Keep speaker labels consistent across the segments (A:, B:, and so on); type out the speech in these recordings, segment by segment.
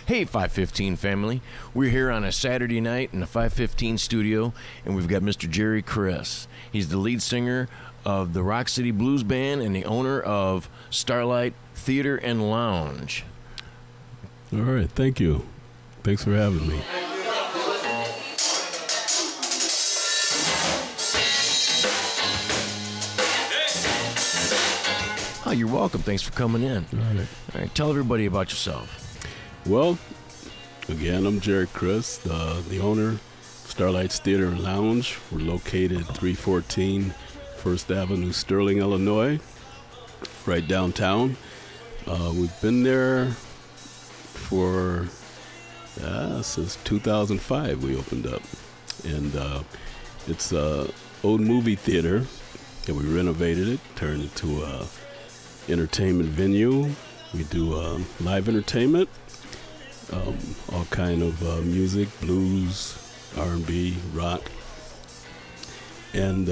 A: Hey, 515 family. We're here on a Saturday night in the 515 studio, and we've got Mr. Jerry Criss. He's the lead singer of the Rock City Blues Band and the owner of Starlight Theater and Lounge.
B: All right, thank you. Thanks for having me.
A: Oh, you're welcome. Thanks for coming in. All right, tell everybody about yourself.
B: Well, again, I'm Jerry Criss, the owner of Starlight's Theater and Lounge. We're located at 314 First Avenue, Sterling, Illinois, right downtown. We've been there for since 2005 we opened up. And it's an old movie theater, and we renovated it, turned it into a entertainment venue. We do live entertainment. All kind of music, blues, R&B, rock, and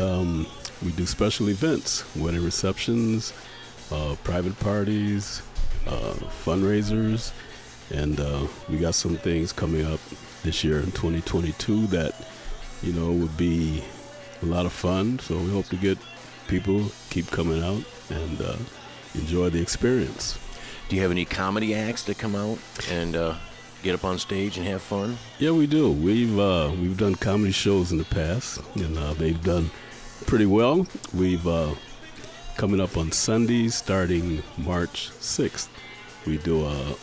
B: we do special events, wedding receptions, private parties, fundraisers, and we got some things coming up this year in 2022 that would be a lot of fun. So we hope to get people keep coming out and enjoy the experience.
A: Do you have any comedy acts that come out and get up on stage and have fun?
B: Yeah, we do. We've done comedy shows in the past, and they've done pretty well. We've coming up on Sundays starting March 6th. We do a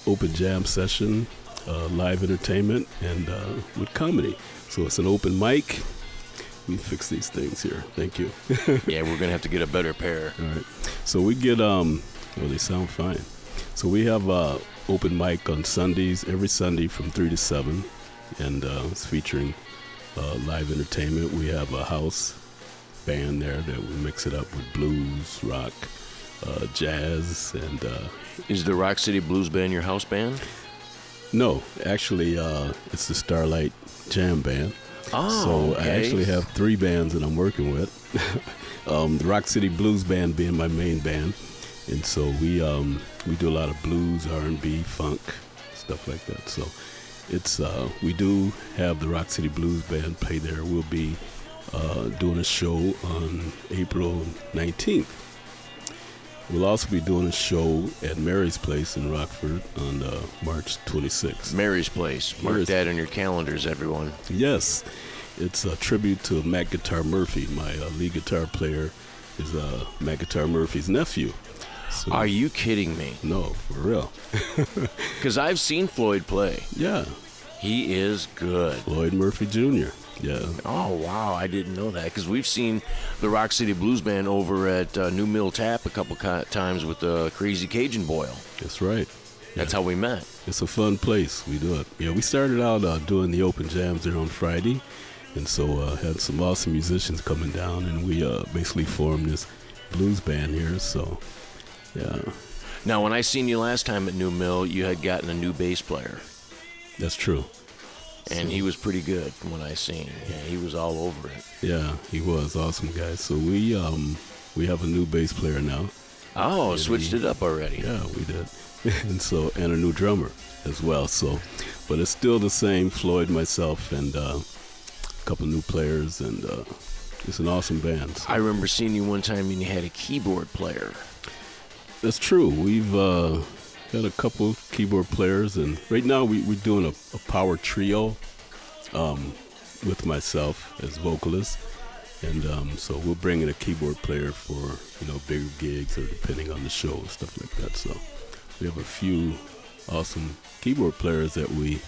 B: open jam session, live entertainment, and with comedy. So it's an open mic. We fix these things here. Thank you.
A: Yeah, we're gonna have to get a better pair.
B: All right. So we get well, they sound fine. So we have open mic on Sundays, every Sunday from 3 to 7, and it's featuring live entertainment. We have a house band there that we mix it up with blues, rock, jazz, and
A: Is the Rock City Blues Band your house band?
B: No, actually, it's the Starlight Jam Band.
A: Oh,
B: so
A: okay.
B: I actually have 3 bands that I'm working with. The Rock City Blues Band being my main band, and so we do a lot of blues, R&B, funk, stuff like that. So it's we do have the Rock City Blues Band play there. We'll be doing a show on April 19th. We'll also be doing a show at Mary's Place in Rockford on March 26th.
A: Mary's Place. Mark that on your calendars, everyone.
B: Yes. It's a tribute to Mac Guitar Murphy. My lead guitar player is Mac Guitar Murphy's nephew. So,
A: are you kidding me?
B: No, for real.
A: Because I've seen Floyd play.
B: Yeah.
A: He is good.
B: Floyd Murphy Jr. Yeah.
A: Oh, wow. I didn't know that. Because we've seen the Rock City Blues Band over at New Mill Tap a couple times with the Crazy Cajun Boil.
B: That's right.
A: That's how we met.
B: It's a fun place. We do it. Yeah, we started out doing the open jams there on Friday. And so had some awesome musicians coming down. And we basically formed this blues band here. So, yeah.
A: Now, when I seen you last time at New Mill, you had gotten a new bass player.
B: That's true.
A: And he was pretty good from what I seen. Yeah, he was all over it.
B: Yeah, he was awesome, guys. So we have a new bass player now.
A: Oh, switched it up already.
B: Yeah, we did. and a new drummer as well. So, but it's still the same. Floyd, myself, and a couple new players, and it's an awesome band. So.
A: I remember seeing you one time and you had a keyboard player.
B: That's true. We've got a couple keyboard players, and right now we're doing a power trio with myself as vocalist, and so we'll bring in a keyboard player for bigger gigs or depending on the show and stuff like that. So we have a few awesome keyboard players that we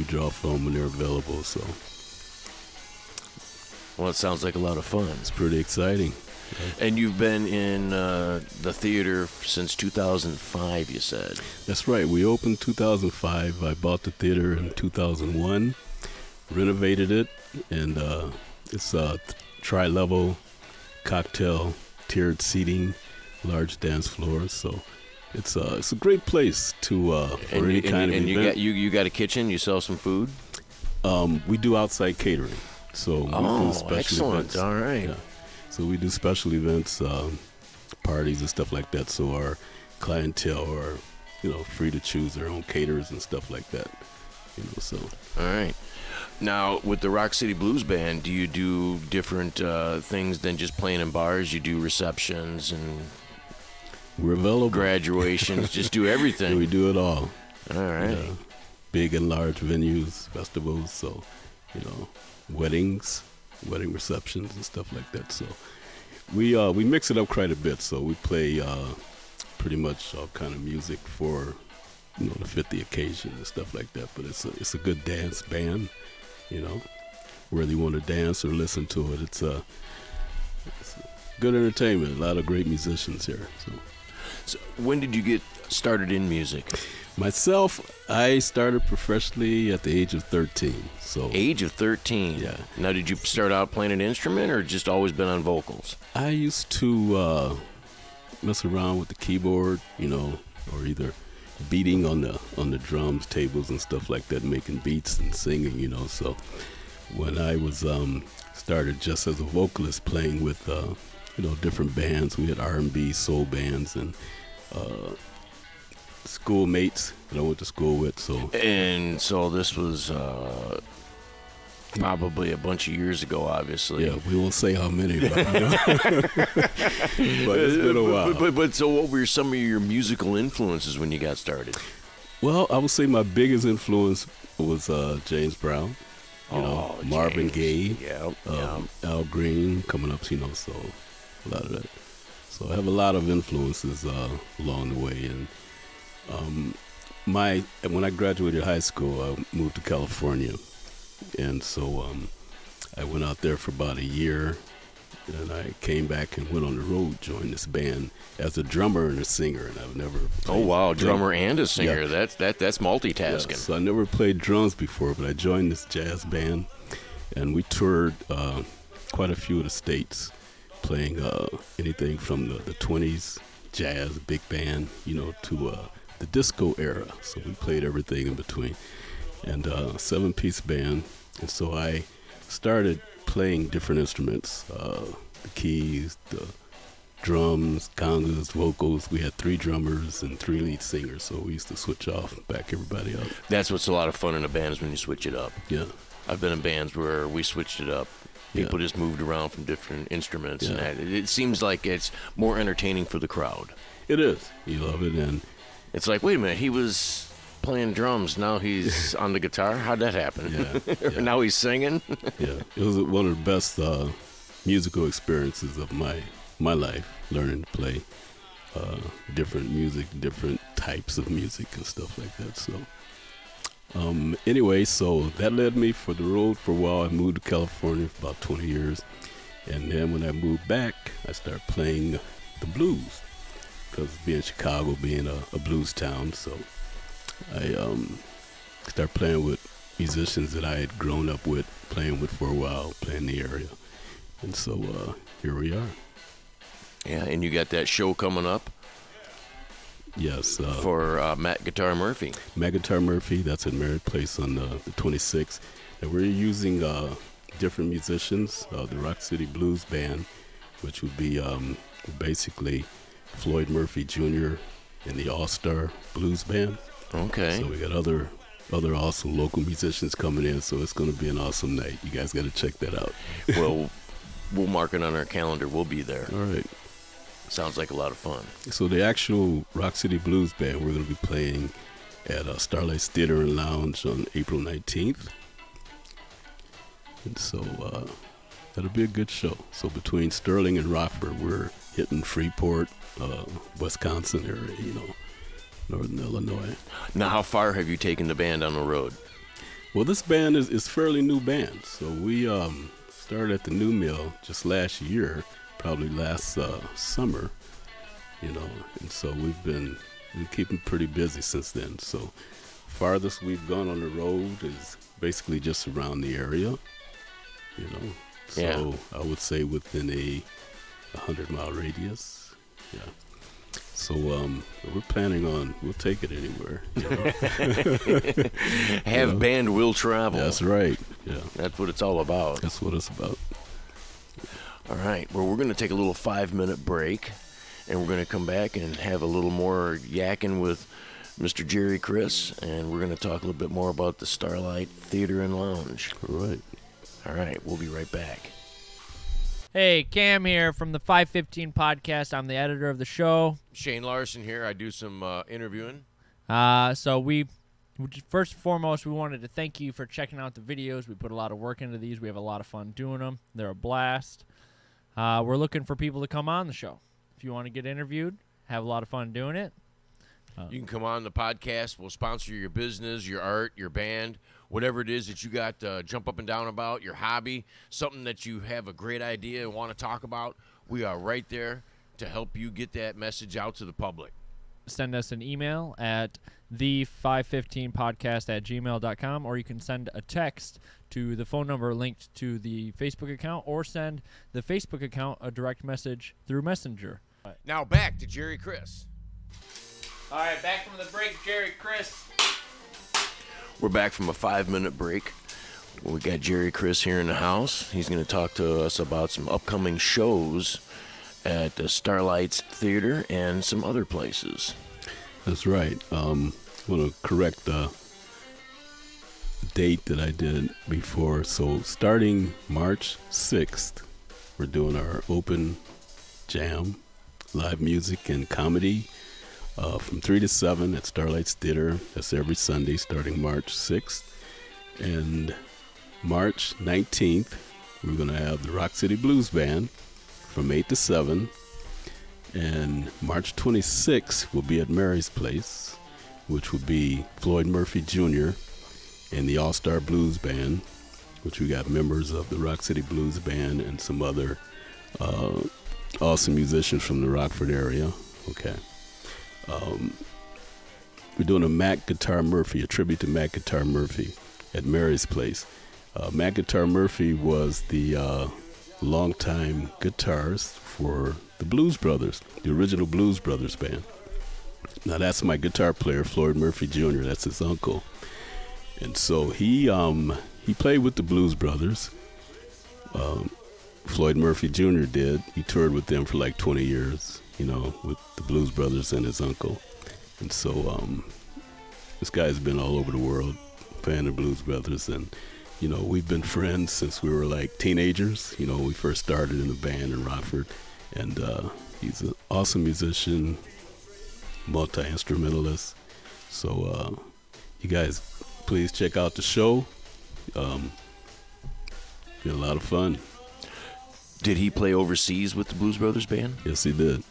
B: draw from when they're available. So
A: well, it sounds like a lot of fun.
B: It's pretty exciting.
A: And you've been in the theater since 2005, you said.
B: That's right. We opened 2005. I bought the theater in 2001, renovated it, and it's a tri-level cocktail tiered seating, large dance floors. So it's a great place to for any kind of event.
A: And you got a kitchen? You sell some food?
B: We do outside catering. So we do special
A: excellent.
B: events.
A: All right.
B: Yeah. So we do special events parties and stuff like that. So our clientele are, free to choose their own caterers and stuff like that. So.
A: All right. Now, with the Rock City Blues Band, do you do different things than just playing in bars? You do receptions and
B: we're available.
A: Graduations, just do everything.
B: We do it all.
A: All right.
B: Big and large venues, festivals, so, weddings, wedding receptions and stuff like that. So we mix it up quite a bit. So we play pretty much all kind of music for, to fit the occasion and stuff like that. But it's a good dance band, whether you want to dance or listen to it. It's good entertainment. A lot of great musicians here.
A: So when did you get started in music?
B: Myself, I started professionally at the age of 13. So
A: age of 13.
B: Yeah.
A: Now, did you start out playing an instrument, or just always been on vocals?
B: I used to mess around with the keyboard, or either beating on the drums tables and stuff like that, making beats and singing, So when I was started just as a vocalist, playing with different bands, we had R&B, soul bands, and schoolmates that I went to school with. So
A: this was probably a bunch of years ago, obviously.
B: Yeah, we won't say how many, but, but it's been a while.
A: But so what were some of your musical influences when you got started?
B: Well, I would say my biggest influence was James Brown, Marvin Gaye, Al Green coming up, so a lot of that. So I have a lot of influences along the way. And when I graduated high school, I moved to California. And so I went out there for about a year, and I came back and went on the road, joined this band as a drummer and a singer. And I've never
A: drummer and a singer.
B: Yeah.
A: That's multitasking.
B: Yeah, so I never played drums before, but I joined this jazz band, and we toured quite a few of the states, playing anything from the 20s jazz big band, to the disco era. So we played everything in between. And 7-piece band. And so I started playing different instruments, the keys, the drums, congas, vocals. We had 3 drummers and 3 lead singers, so we used to switch off and back everybody up.
A: That's what's a lot of fun in a band, is when you switch it up.
B: Yeah.
A: I've been in bands where we switched it up. People just moved around from different instruments, and it seems like it's more entertaining for the crowd.
B: It is. You love it, and
A: it's like, wait a minute, he was playing drums, now he's on the guitar. How'd that happen?
B: Yeah.
A: Now he's singing.
B: Yeah, it was one of the best musical experiences of my life, learning to play different music, different types of music and stuff like that. So anyway, so that led me for the road for a while. I moved to California for about 20 years, and then when I moved back, I started playing the blues, because being Chicago, being a blues town, so I started playing with musicians that I had grown up with, playing with for a while, playing the area. And so here we are.
A: Yeah, and you got that show coming up?
B: Yes.
A: For Matt Guitar Murphy.
B: Matt Guitar Murphy, that's at Merritt Place on the 26th. And we're using different musicians, the Rock City Blues Band, which would be basically Floyd Murphy Jr. and the All-Star Blues Band.
A: Okay.
B: So we got other awesome local musicians coming in, so it's going to be an awesome night. You guys got to check that out.
A: Well, we'll mark it on our calendar. We'll be there.
B: All right.
A: Sounds like a lot of fun.
B: So the actual Rock City Blues Band, we're going to be playing at Starlight Theater and Lounge on April 19th. And so that'll be a good show. So between Sterling and Rockford, we're hitting Freeport, Wisconsin area, Northern Illinois.
A: Now, how far have you taken the band on the road?
B: Well, this band is fairly new band. So we started at the New Mill just last year, probably last summer, and so we've been keeping pretty busy since then. So farthest we've gone on the road is basically just around the area, So I would say within a 100-mile radius. Yeah. So we're planning on, we'll take it anywhere.
A: Band will travel.
B: That's right. Yeah.
A: That's what it's all about.
B: That's what it's about.
A: All right. Well, we're going to take a little 5-minute break, and we're going to come back and have a little more yakking with Mr. Jerry Criss, and we're going to talk a little bit more about the Starlight Theater and Lounge.
B: All
A: right, we'll be right back.
C: Hey, Cam here from the 515 podcast. I'm the editor of the show.
A: Shane Larson here. I do some interviewing.
C: So first and foremost, we wanted to thank you for checking out the videos. We put a lot of work into these. We have a lot of fun doing them. They're a blast. We're looking for people to come on the show. If you want to get interviewed, have a lot of fun doing it.
A: You can come on the podcast. We'll sponsor your business, your art, your band, whatever it is that you got to jump up and down about, your hobby, something that you have a great idea and want to talk about. We are right there to help you get that message out to the public.
C: Send us an email at the515podcast@gmail.com, or you can send a text to the phone number linked to the Facebook account, or send the Facebook account a direct message through Messenger.
A: Now back to Jerry Criss.
C: All right, back from the break, Jerry Criss.
A: We're back from a 5-minute break. We got Jerry Criss here in the house. He's going to talk to us about some upcoming shows at the Starlight's Theater and some other places.
B: That's right. I want to correct the date that I did before. So starting March 6th, we're doing our open jam, live music and comedy from 3 to 7 at Starlight's Theater. That's every Sunday starting March 6th. And March 19th, we're going to have the Rock City Blues Band from 8 to 7. And March 26th will be at Mary's Place, which will be Floyd Murphy Jr. and the All-Star Blues Band, which we got members of the Rock City Blues Band and some other awesome musicians from the Rockford area. Okay. We're doing a Mac Guitar Murphy, a tribute to Mac Guitar Murphy at Mary's Place. Mac Guitar Murphy was the longtime guitarist for the Blues Brothers, the original Blues Brothers band. Now that's my guitar player, Floyd Murphy Jr. That's his uncle. And so he played with the Blues Brothers. Floyd Murphy Jr. did. He toured with them for like 20 years, with the Blues Brothers and his uncle. And so this guy's been all over the world playing the Blues Brothers. And, we've been friends since we were like teenagers. We first started in a band in Rockford. And he's an awesome musician, multi-instrumentalist. So you guys, please check out the show. Been a lot of fun.
A: Did he play overseas with the Blues Brothers band?
B: Yes, he did.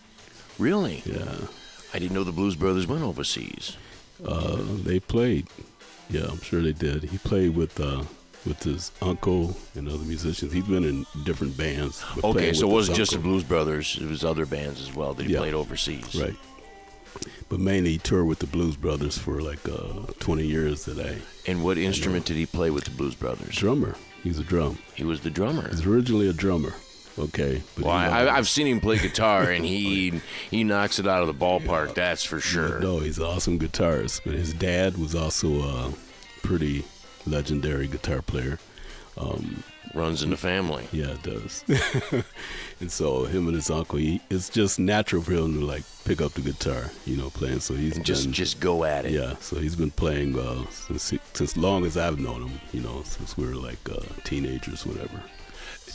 A: Really?
B: Yeah.
A: I didn't know the Blues Brothers went overseas.
B: They played. Yeah, I'm sure they did. He played with his uncle and other musicians. He's been in different bands.
A: Okay, so it wasn't just the Blues Brothers. It was other bands as well that he played overseas.
B: Right. But mainly he toured with the Blues Brothers for like 20 years.
A: And what instrument did he play with the Blues Brothers?
B: Drummer. He's a drum.
A: He was the drummer.
B: He's originally a drummer. Okay. But
A: well, I've seen him play guitar, and he knocks it out of the ballpark, that's for sure.
B: No, he's an awesome guitarist. But his dad was also a pretty legendary guitar player.
A: Runs in the family.
B: Yeah, it does. And so him and his uncle, it's just natural for him to like pick up the guitar, playing. So he's
A: just go at it.
B: Yeah, so he's been playing since long as I've known him. Since we were like teenagers, whatever.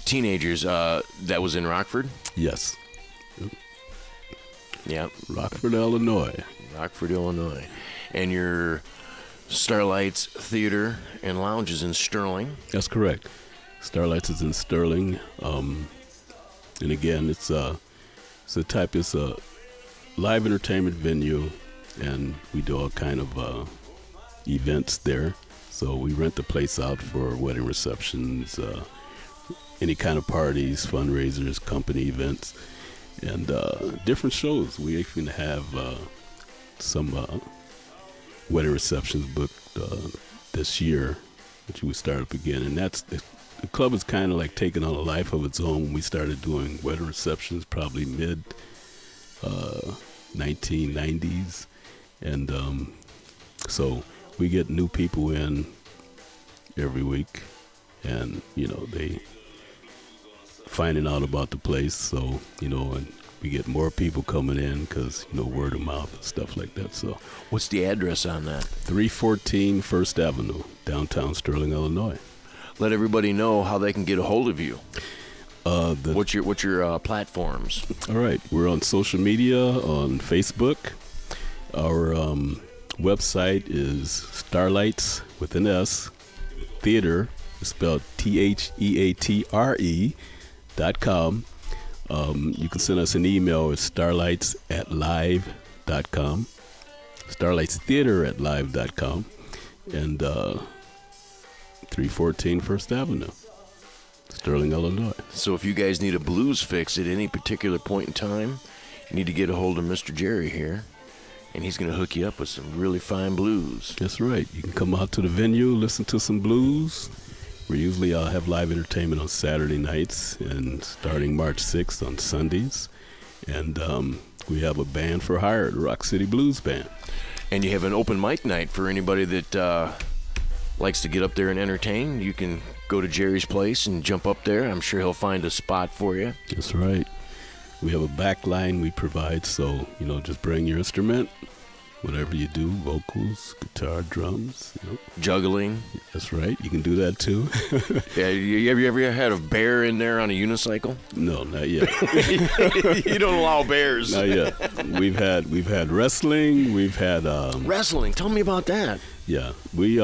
A: Teenagers. That was in Rockford.
B: Yes.
A: Yeah.
B: Rockford, Illinois.
A: Rockford, Illinois. And your Starlight's Theater and Lounge is in Sterling.
B: That's correct. Starlight's is in Sterling. And again, it's a live entertainment venue, and we do all kind of events there. So we rent the place out for wedding receptions, any kind of parties, fundraisers, company events, and different shows. We even have some wedding receptions booked this year, which we start up again. And the club is kind of like taking on a life of its own. We started doing wedding receptions probably mid 1990s, and so we get new people in every week, and they finding out about the place. So and we get more people coming in because, word of mouth and stuff like that. So,
A: What's the address on that?
B: 314 First Avenue, downtown Sterling, Illinois.
A: Let everybody know how they can get a hold of you.
B: What's
A: your platforms?
B: All right, we're on social media, on Facebook. Our website is Starlights with an S, Theater, spelled THEATRE.com. You can send us an email at starlights@live.com, starlightstheater@live.com, and 314 First Avenue, Sterling, Illinois.
A: So if you guys need a blues fix at any particular point in time, you need to get a hold of Mr. Jerry here, and he's going to hook you up with some really fine blues.
B: That's right. You can come out to the venue, listen to some blues. We usually have live entertainment on Saturday nights and starting March 6th on Sundays. And we have a band for hire, the Rock City Blues Band.
A: And you have an open mic night for anybody that likes to get up there and entertain. You can go to Jerry's place and jump up there. I'm sure he'll find a spot for you.
B: That's right. We have a back line we provide, so, just bring your instrument. Whatever you do, vocals, guitar, drums,
A: Juggling.
B: That's right. You can do that too.
A: Yeah, you ever had a bear in there on a unicycle?
B: No, not yet.
A: You don't allow bears.
B: Not yet. We've had wrestling. We've had
A: wrestling. Tell me about that.
B: Yeah, we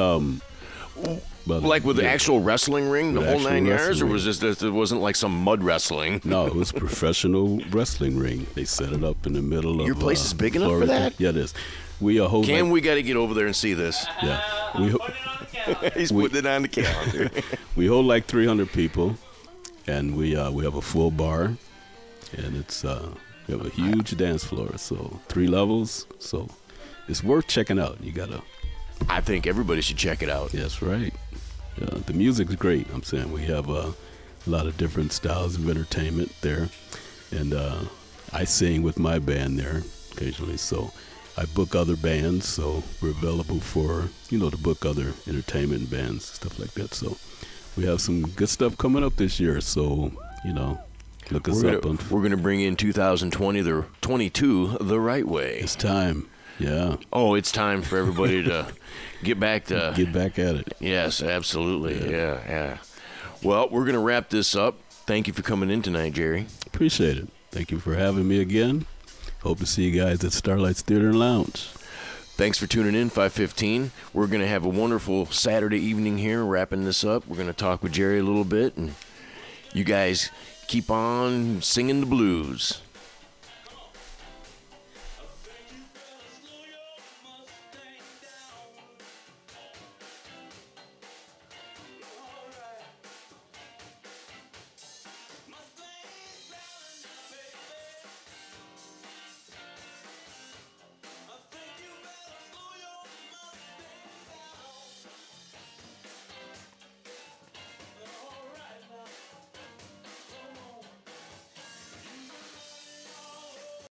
A: like with the actual wrestling ring, the whole 9 yards, or was this? It wasn't like some mud wrestling.
B: No, it was professional wrestling ring. They set it up in the middle of.
A: Your place is big enough
B: Florida.
A: for that?
B: Yeah, it is. We hold.
A: We got to get over there and see this.
B: Yeah,
A: He's putting it on the calendar.
B: We hold like 300 people, and we have a full bar, and it's we have a huge dance floor, so 3 levels. So it's worth checking out. You gotta.
A: I think everybody should check it out.
B: That's right. The music's great. I'm saying we have a lot of different styles of entertainment there, and I sing with my band there occasionally. So. I book other bands, so we're available for, to book other entertainment bands, stuff like that. So we have some good stuff coming up this year. So, look us up.
A: We're going to bring in 2022 the right way.
B: It's time. Yeah.
A: Oh, it's time for everybody to get back at
B: it.
A: Yes, absolutely. Yeah. Well, we're going to wrap this up. Thank you for coming in tonight, Jerry.
B: Appreciate it. Thank you for having me again. Hope to see you guys at Starlight's Theater and Lounge.
A: Thanks for tuning in, 515. We're going to have a wonderful Saturday evening here, wrapping this up. We're going to talk with Jerry a little bit, and you guys keep on singing the blues.